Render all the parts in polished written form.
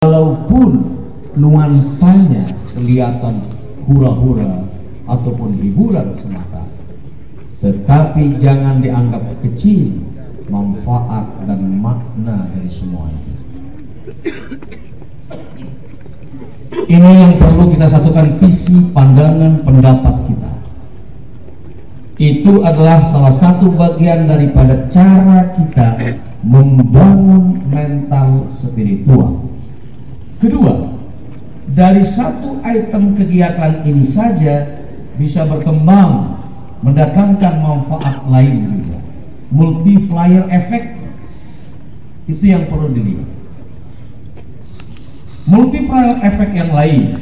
Walaupun nuansanya kelihatan hura-hura ataupun hiburan semata, tetapi jangan dianggap kecil manfaat dan makna dari semuanya. Ini yang perlu kita satukan, visi, pandangan, pendapat kita. Itu adalah salah satu bagian daripada cara kita membangun mental spiritual. Kedua, dari satu item kegiatan ini saja bisa berkembang mendatangkan manfaat lain juga. Multiplier effect itu yang perlu dilihat. Multiplier effect yang lain,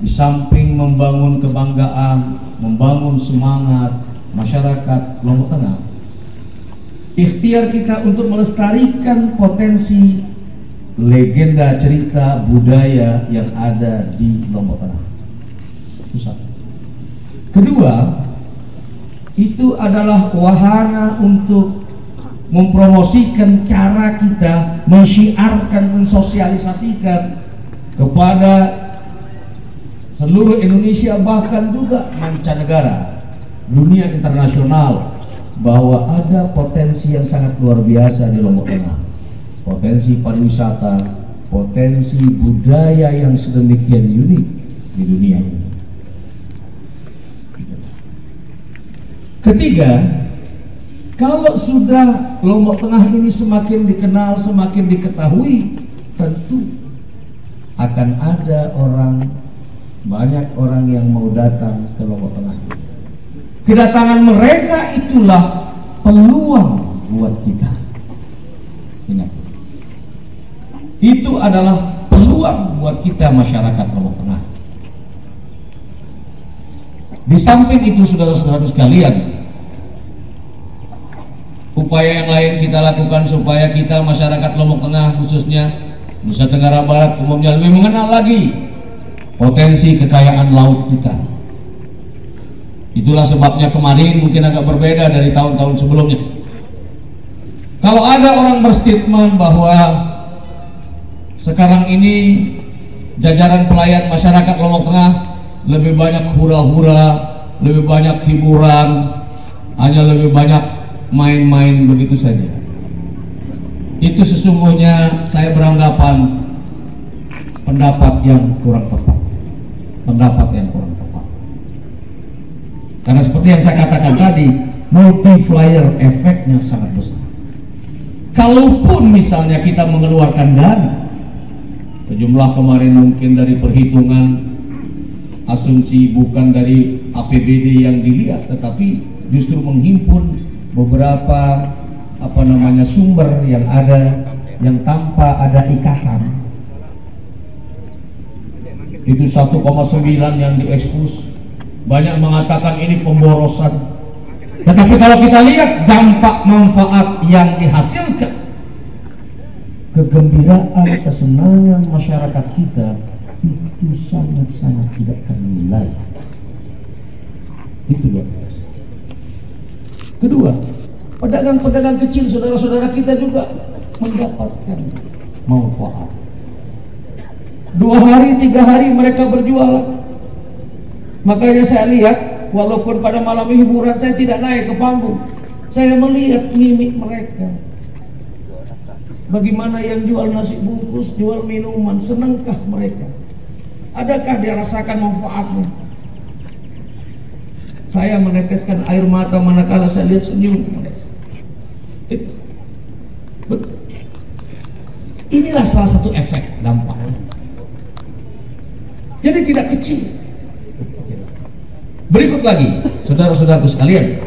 di samping membangun kebanggaan, membangun semangat masyarakat Lombok Tengah, ikhtiar kita untuk melestarikan potensi legenda cerita budaya yang ada di Lombok Tengah. Itu satu. Kedua, itu adalah wahana untuk mempromosikan cara kita mensyiarkan, mensosialisasikan kepada seluruh Indonesia, bahkan juga mancanegara, dunia internasional, bahwa ada potensi yang sangat luar biasa di Lombok Tengah. Potensi pariwisata, potensi budaya yang sedemikian unik di dunia ini. Ketiga, kalau sudah Lombok Tengah ini semakin dikenal, semakin diketahui, tentu akan ada banyak orang yang mau datang ke Lombok Tengah. Kedatangan mereka itulah peluang buat kita. Ingat, itu adalah peluang buat kita masyarakat Lombok Tengah. Di samping itu, saudara-saudara sekalian, upaya yang lain kita lakukan supaya kita masyarakat Lombok Tengah, khususnya Nusa Tenggara Barat umumnya, lebih mengenal lagi potensi kekayaan laut kita. Itulah sebabnya kemarin mungkin agak berbeda dari tahun-tahun sebelumnya. Kalau ada orang berstatement bahwa sekarang ini jajaran pelayan masyarakat Lombok Tengah lebih banyak hura-hura, lebih banyak hiburan, hanya lebih banyak main-main begitu saja, itu sesungguhnya saya beranggapan pendapat yang kurang tepat. Karena seperti yang saya katakan tadi, multiplier efeknya sangat besar. Kalaupun misalnya kita mengeluarkan dana, sejumlah kemarin mungkin dari perhitungan asumsi bukan dari APBD yang dilihat, tetapi justru menghimpun beberapa sumber yang ada, yang tanpa ada ikatan. Itu 1,9 yang diekspos. Banyak mengatakan ini pemborosan, tetapi kalau kita lihat dampak manfaat yang dihasilkan, kegembiraan, kesenangan masyarakat kita itu sangat-sangat tidak ternilai. Itu luar biasa. Kedua, pedagang-pedagang kecil saudara-saudara kita juga mendapatkan manfaat. 2 hari, 3 hari mereka berjualan. Makanya saya lihat, walaupun pada malam hiburan saya tidak naik ke panggung, saya melihat mimik mereka. Bagaimana yang jual nasi bungkus, jual minuman, senangkah mereka? Adakah dia rasakan manfaatnya? Saya meneteskan air mata manakala saya lihat senyum. Inilah salah satu efek dampaknya. Jadi tidak kecil. Berikut lagi, saudara-saudaraku sekalian,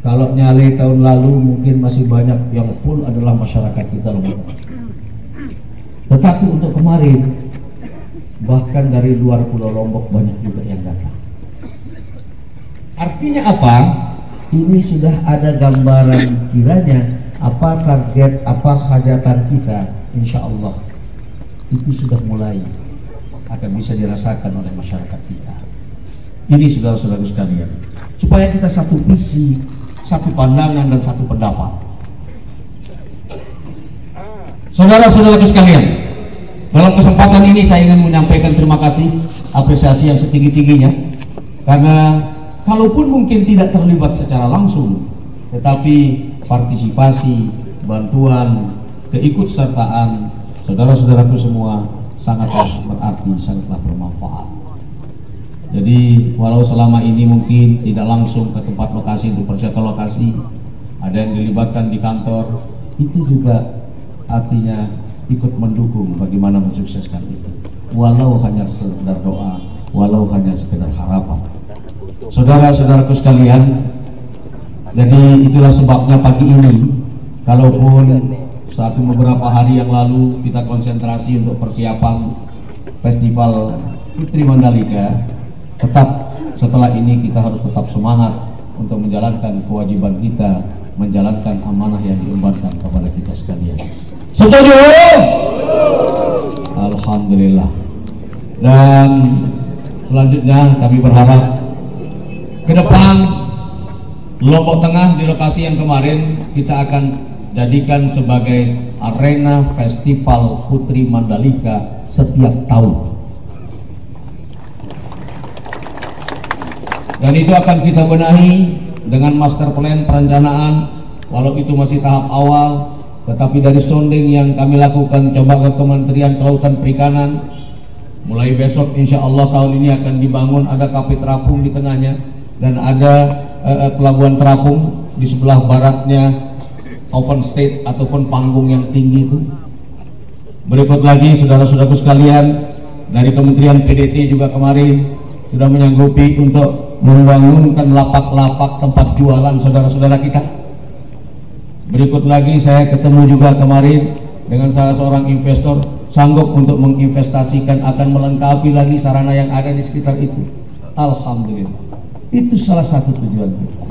kalau nyali tahun lalu mungkin masih banyak yang full adalah masyarakat kita Lombok. Tetapi untuk kemarin, bahkan dari luar Pulau Lombok banyak juga yang datang. Artinya apa? Ini sudah ada gambaran kiranya apa target, apa hajatan kita, insya Allah itu sudah mulai akan bisa dirasakan oleh masyarakat kita. Ini saudara-saudara sekalian, supaya kita satu visi, satu pandangan dan satu pendapat. Saudara-saudaraku sekalian, dalam kesempatan ini saya ingin menyampaikan terima kasih, apresiasi yang setinggi-tingginya, karena kalaupun mungkin tidak terlibat secara langsung, tetapi partisipasi, bantuan, keikutsertaan saudara-saudaraku semua sangatlah berarti, sangatlah bermanfaat. Jadi walau selama ini mungkin tidak langsung ke tempat lokasi untuk persiapan lokasi, ada yang dilibatkan di kantor, itu juga artinya ikut mendukung bagaimana mensukseskan itu, walau hanya sekedar doa, walau hanya sekedar harapan. Saudara-saudaraku sekalian, jadi itulah sebabnya pagi ini, kalaupun beberapa hari yang lalu kita konsentrasi untuk persiapan Festival Putri Mandalika, tetap setelah ini kita harus tetap semangat untuk menjalankan kewajiban kita, menjalankan amanah yang diembankan kepada kita sekalian. Setuju? Alhamdulillah. Dan selanjutnya kami berharap ke depan Lombok Tengah di lokasi yang kemarin kita akan jadikan sebagai arena Festival Putri Mandalika setiap tahun. Dan itu akan kita benahi dengan master plan perencanaan, walau itu masih tahap awal, tetapi dari sounding yang kami lakukan coba ke Kementerian Kelautan Perikanan, mulai besok insya Allah tahun ini akan dibangun ada kafe terapung di tengahnya, dan ada pelabuhan terapung di sebelah baratnya open state ataupun panggung yang tinggi itu. Berikut lagi saudara-saudaraku sekalian, dari Kementerian PDT juga kemarin sudah menyanggupi untuk membangunkan lapak-lapak tempat jualan saudara-saudara kita. Berikut lagi saya ketemu juga kemarin dengan salah seorang investor sanggup untuk menginvestasikan, akan melengkapi lagi sarana yang ada di sekitar itu. Alhamdulillah, itu salah satu tujuan kita.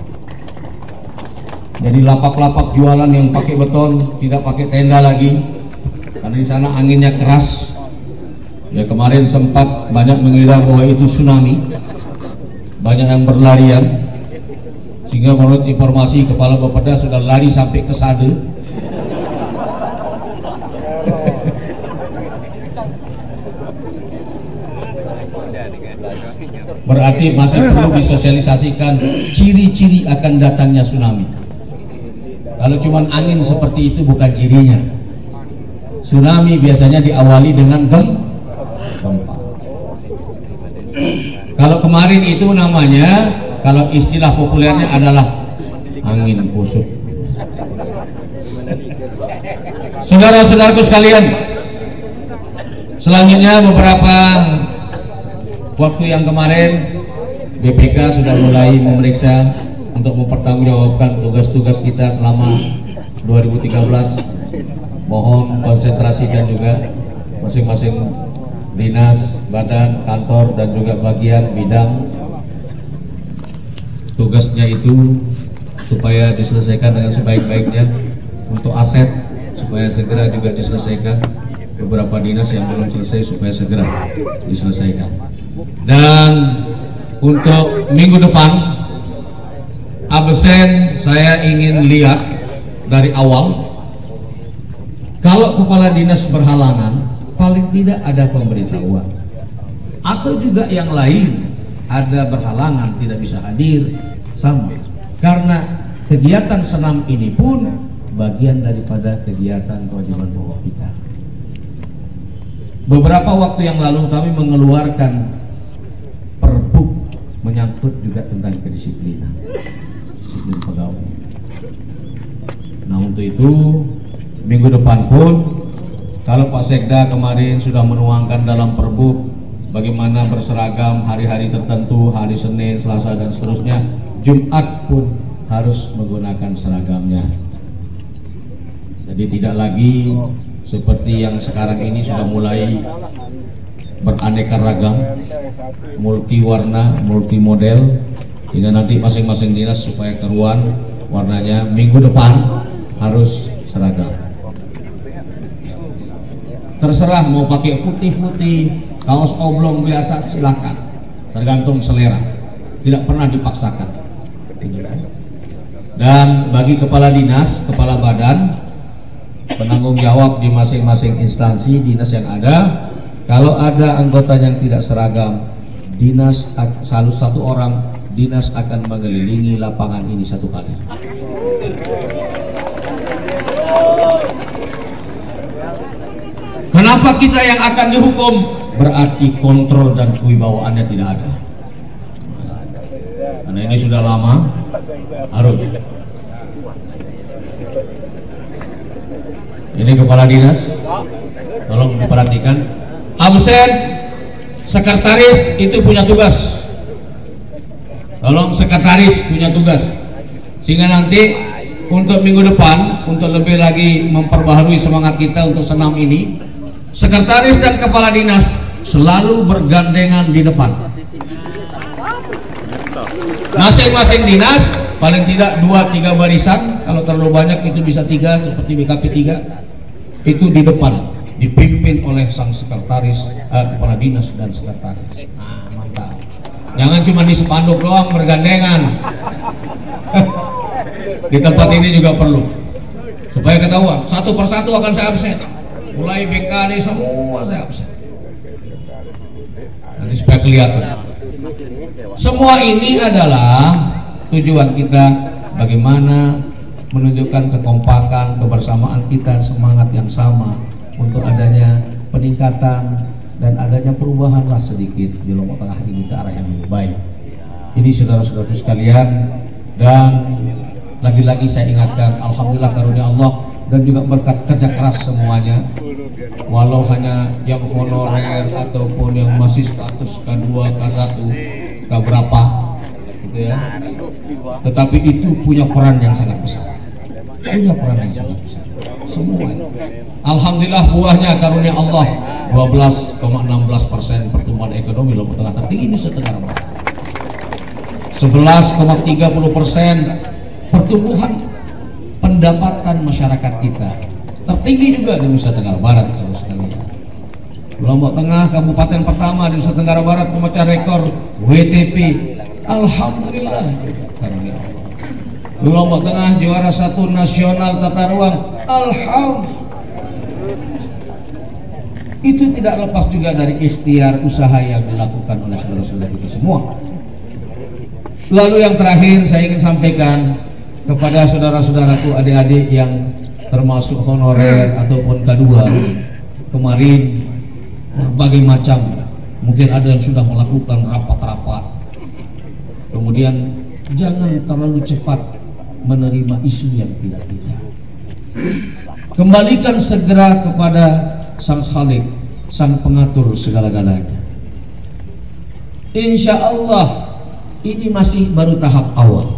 Jadi lapak-lapak jualan yang pakai beton, tidak pakai tenda lagi, karena di sana anginnya keras. Ya kemarin sempat banyak mengira bahwa itu tsunami, banyak yang berlarian, sehingga menurut informasi Kepala Bapeda sudah lari sampai ke Sade. Berarti masih perlu disosialisasikan ciri-ciri akan datangnya tsunami. Kalau cuma angin seperti itu bukan cirinya. Tsunami biasanya diawali dengan gempa. Kalau kemarin itu namanya, kalau istilah populernya adalah angin busuk. Saudara-saudaraku sekalian, selanjutnya beberapa waktu yang kemarin BPK sudah mulai memeriksa untuk mempertanggungjawabkan tugas-tugas kita selama 2013. Mohon konsentrasikan juga masing-masing dinas, badan, kantor, dan juga bagian bidang tugasnya itu supaya diselesaikan dengan sebaik-baiknya. Untuk aset supaya segera juga diselesaikan, beberapa dinas yang belum selesai supaya segera diselesaikan. Dan untuk minggu depan absen saya ingin lihat dari awal, kalau kepala dinas berhalangan paling tidak ada pemberitahuan, atau juga yang lain ada berhalangan tidak bisa hadir sama, karena kegiatan senam ini pun bagian daripada kegiatan kewajiban pokok kita. Beberapa waktu yang lalu kami mengeluarkan perbu menyangkut juga tentang kedisiplinan, disiplin pegawai. Nah untuk itu minggu depan pun, kalau Pak Sekda kemarin sudah menuangkan dalam perbu bagaimana berseragam hari-hari tertentu, hari Senin, Selasa, dan seterusnya, Jumat pun harus menggunakan seragamnya. Jadi tidak lagi seperti yang sekarang ini sudah mulai beraneka ragam, multi warna, multi model, hingga nanti masing-masing dinas supaya keruan warnanya minggu depan harus seragam. Terserah mau pakai putih-putih, kaos oblong biasa silakan, tergantung selera, tidak pernah dipaksakan. Dan bagi kepala dinas, kepala badan, penanggung jawab di masing-masing instansi dinas yang ada. Kalau ada anggota yang tidak seragam, dinas satu orang dinas akan mengelilingi lapangan ini satu kali. Kenapa kita yang akan dihukum? Berarti kontrol dan kewibawaannya tidak ada. Karena ini sudah lama, harus. Ini kepala dinas, tolong diperhatikan. Absen, sekretaris itu punya tugas. Tolong sekretaris punya tugas. Sehingga nanti untuk minggu depan, untuk lebih lagi memperbaharui semangat kita untuk senam ini, sekretaris dan kepala dinas selalu bergandengan di depan. Masing-masing dinas paling tidak 2-3 barisan, kalau terlalu banyak itu bisa 3 seperti BKP 3, itu di depan dipimpin oleh sang sekretaris, kepala dinas dan sekretaris. Nah, mantap. Jangan cuma di spanduk doang bergandengan. Di tempat ini juga perlu, supaya ketahuan satu persatu akan saya absen. Mulai BKD semua saya absen. Nanti supaya kelihatan. Semua ini adalah tujuan kita bagaimana menunjukkan kekompakan, kebersamaan kita, semangat yang sama untuk adanya peningkatan dan adanya perubahan lah sedikit di Lombok Tengah ini ke arah yang lebih baik. Ini saudara-saudaraku sekalian, dan lagi-lagi saya ingatkan, alhamdulillah karunia Allah dan juga berkat kerja keras semuanya. Walau hanya yang honorer ataupun yang masih status K2, K1, K berapa gitu ya, tetapi itu punya peran yang sangat besar, punya peran yang sangat besar semua. Alhamdulillah buahnya karunia Allah 12,16% pertumbuhan ekonomi Lombok Tengah tertinggi di Nusa Tenggara Barat, 11,30% pertumbuhan pendapatan masyarakat kita tertinggi juga di Nusa Tenggara Barat. Lombok Tengah kabupaten pertama di Nusa Tenggara Barat pemecah rekor WTP, alhamdulillah karunia Allah. Lombok Tengah juara 1 nasional tata ruang, alhamdulillah. Itu tidak lepas juga dari ikhtiar usaha yang dilakukan oleh saudara-saudara kita semua. Lalu yang terakhir saya ingin sampaikan kepada saudara-saudaraku, adik-adik yang termasuk honorer ataupun K2 kemarin, berbagai macam, mungkin ada yang sudah melakukan rapat-rapat. Kemudian jangan terlalu cepat menerima isu yang tidak. Kembalikan segera kepada Sang Khalik, Sang Pengatur segala-galanya. Insya Allah ini masih baru tahap awal.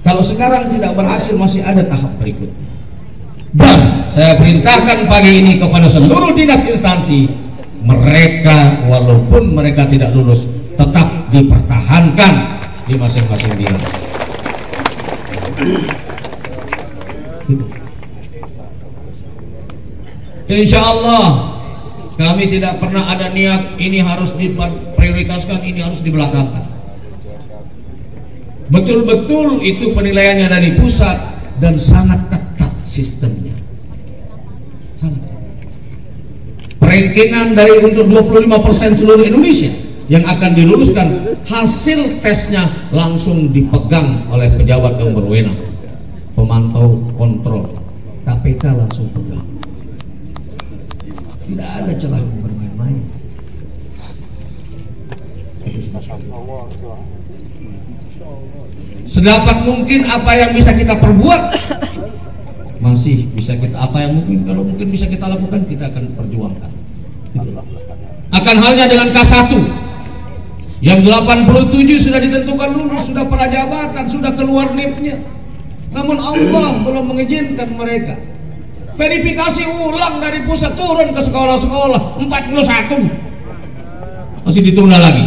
Kalau sekarang tidak berhasil, masih ada tahap berikutnya. Dan saya perintahkan pagi ini kepada seluruh dinas instansi, mereka walaupun mereka tidak lulus tetap dipertahankan di masing-masing dinas. Insya Allah kami tidak pernah ada niat ini harus diprioritaskan, ini harus dibelakangkan. Betul-betul itu penilaiannya dari pusat dan sangat ketat sistemnya. Sangat ketat. Rankingan dari untuk 25% seluruh Indonesia yang akan diluluskan, hasil tesnya langsung dipegang oleh pejabat yang berwenang, pemantau kontrol, KPK langsung pegang. Tidak ada celah bermain-main. Sedapat mungkin apa yang bisa kita perbuat, masih bisa kita, apa yang mungkin, kalau mungkin bisa kita lakukan, kita akan perjuangkan. Akan halnya dengan K1 yang 87 sudah ditentukan lulus, sudah prajabatan, sudah keluar NIP-nya, namun Allah belum mengizinkan mereka. Verifikasi ulang dari pusat turun ke sekolah-sekolah 41 masih ditunda lagi.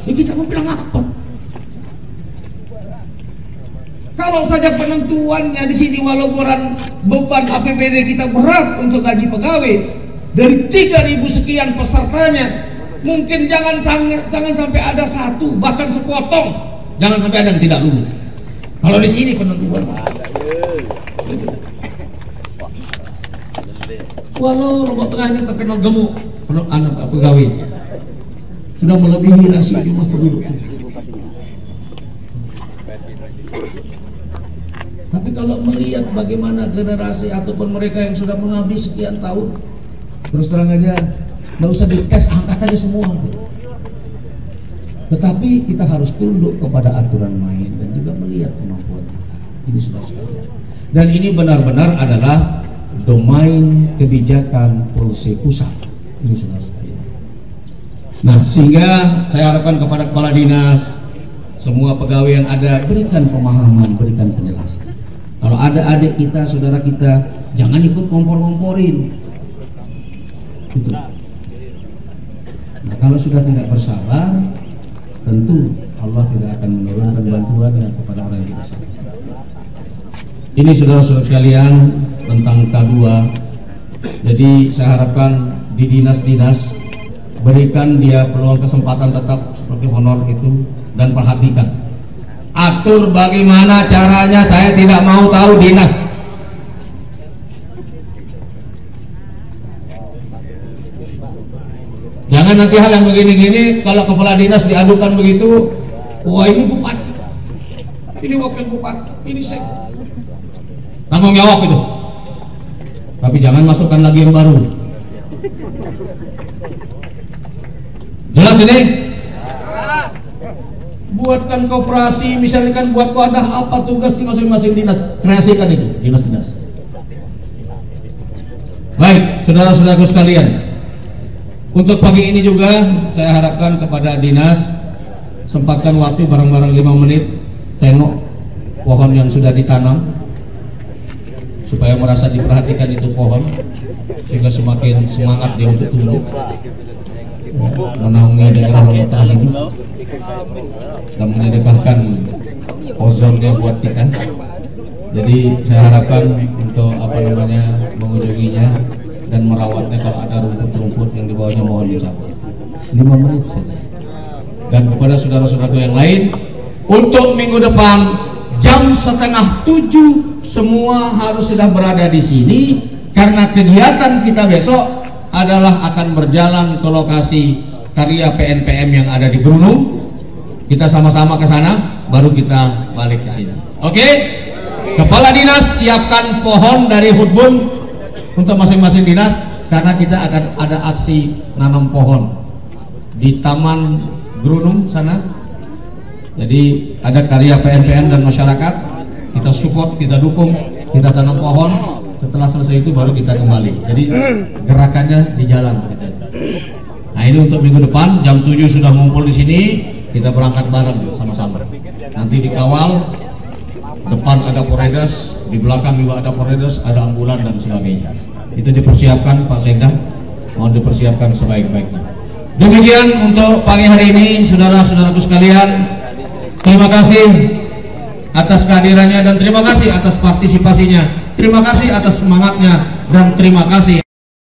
Ya kita mau bilang apa? Kalau saja penentuannya di sini, walaupun beban APBD kita berat untuk gaji pegawai, dari 3.000 sekian pesertanya, mungkin jangan sampai ada satu, bahkan sepotong, jangan sampai ada yang tidak lulus. Kalau di sini penentuan. Walau Lombok Tengah ini terkenal gemuk, anak pegawai sudah melebihi rasio jumlah penduduk. Tapi kalau melihat bagaimana generasi ataupun mereka yang sudah mengabdi sekian tahun, terus terang aja, nggak usah dites, angkat aja semua. Tetapi kita harus tunduk kepada aturan main dan juga melihat kemampuan kita. Ini sudah sekalian. Dan ini benar-benar adalah domain kebijakan Polsek Pusat. Ini sudah sekalian. Nah, sehingga saya harapkan kepada kepala dinas, semua pegawai yang ada, berikan pemahaman, berikan penjelasan. Kalau ada adik kita, saudara kita, jangan ikut ngompor-ngomporin. Gitu. Nah, kalau sudah tidak bersabar, tentu Allah tidak akan menurunkan bantuannya kepada orang yang tidak sabar. Ini saudara-saudara sekalian tentang K2. Jadi saya harapkan di dinas-dinas berikan dia peluang kesempatan tetap seperti honor itu, dan perhatikan. Atur bagaimana caranya, saya tidak mau tahu dinas. Jangan nanti hal yang begini-gini, kalau kepala dinas diadukan begitu, wah ini bupati, ini wakil bupati, ini saya tanggung jawab itu. Tapi jangan masukkan lagi yang baru. Jelas ini? Buatkan koperasi, misalkan buat wadah apa tugas di masing-masing dinas, kreasikan itu dinas-dinas. Baik, saudara-saudaraku sekalian, untuk pagi ini juga saya harapkan kepada dinas, sempatkan waktu bareng-bareng 5 menit, tengok pohon yang sudah ditanam, supaya merasa diperhatikan itu pohon, sehingga semakin semangat dia untuk tumbuh menaungi daerah Lombok Tengah ini dan menyedekahkan ozonnya buat kita. Jadi saya harapkan untuk mengunjunginya dan merawatnya. Kalau ada rumput-rumput yang di bawahnya mohon dicabut. 5 menit saja. Dan kepada saudara-saudara yang lain, untuk minggu depan jam 6:30 semua harus sudah berada di sini, karena kegiatan kita besok adalah akan berjalan ke lokasi karya PNPM yang ada di Grunung. Kita sama-sama ke sana, baru kita balik ke sini. Oke? Kepala dinas siapkan pohon dari Hutbun untuk masing-masing dinas, karena kita akan ada aksi nanam pohon di Taman Grunung sana. Jadi ada karya PNPM dan masyarakat, kita support, kita dukung, kita tanam pohon. Setelah selesai itu baru kita kembali. Jadi gerakannya di jalan gitu. Nah, ini untuk minggu depan jam 7 sudah ngumpul di sini, kita berangkat bareng sama-sama. Nanti dikawal, depan ada Polres, di belakang juga ada Polres, ada ambulan dan sebagainya. Itu dipersiapkan Pak Sekda, mohon dipersiapkan sebaik-baiknya. Demikian untuk pagi hari ini, saudara-saudaraku sekalian. Terima kasih atas kehadirannya dan terima kasih atas partisipasinya. Terima kasih atas semangatnya dan terima kasih